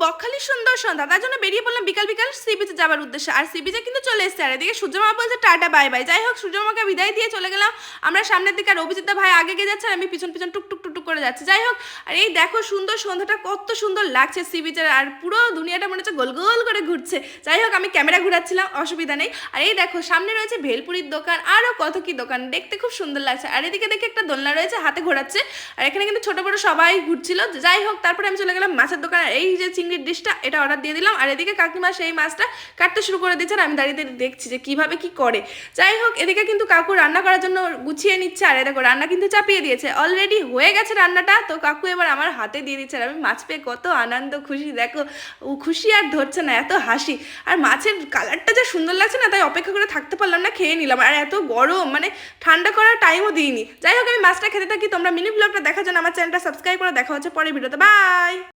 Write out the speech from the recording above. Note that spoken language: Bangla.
বকখালি সুন্দর সন্ধ্যা, তার জন্য বেরিয়ে পড়লাম বিকাল বিকাল সি বিচে যাবার উদ্দেশ্যে। আর সি বিচে কিন্তু চলে এসেছে, আর এদিকে সূর্যমামা বলছে টাটা বাই বাই। যাই হোক, সূর্যমামাকে বিদায় দিয়ে চলে গেলাম আমরা সামনের দিকে, আর অভিজিৎ ভাই আগে গিয়ে যাচ্ছে আর আমি পিছন পিছন টুক টুক টুক টুক করে যাচ্ছি। যাই হোক, আর এই দেখো সুন্দর সন্ধ্যাটা কত সুন্দর লাগছে সি বিচের, আর পুরো দুনিয়াটা মনে হচ্ছে গোল গোল করে ঘুরছে। যাই হোক, আমি ক্যামেরা ঘুরাচ্ছিলাম, অসুবিধা নেই। আর এই দেখো সামনে রয়েছে ভেলপুরির দোকান, আরও কত কি দোকান, দেখতে খুব সুন্দর লাগছে। আর এদিকে দেখে একটা দোলনা রয়েছে, হাতে ঘোরাচ্ছে, আর এখানে কিন্তু ছোট বড় সবাই ঘুরছিল। যাই হোক, তারপরে আমি চলে গেলাম মাছের দোকান, এই যে চিংড়ির ডিশটা এটা অর্ডার দিয়ে দিলাম। আর এদিকে কাকিমা সেই মাছটা কাটতে শুরু করে দিচ্ছেন, আমি দাঁড়িয়ে দেখছি যে কিভাবে কি করে। যাই হোক, এদিকে কিন্তু কাকু রান্না করার জন্য গুছিয়ে নিচ্ছে, আর দেখো রান্না কিন্তু চাপিয়ে দিয়েছে, অলরেডি হয়ে গেছে রান্নাটা। তো কাকু এবার আমার হাতে দিয়ে দিচ্ছে, আর আমি মাছ পেয়ে কত আনন্দ খুশি, দেখো ও খুশি আর ধরছে না, এত হাসি। আর মাছের কালারটা যা সুন্দর লাগছে না, তাই অপেক্ষা করে থাকতে পারলাম না, খেয়ে নিলাম। আর এত গরম, মানে ঠান্ডা করার টাইমও দিইনি। যাই হোক, আমি মাছটা খেতে থাকি, তোমরা মিনি ব্লগটা দেখার জন্য আমার চ্যানেলটা সাবস্ক্রাইব করে দেখা হচ্ছে পরের ভিডিওতে। বাই।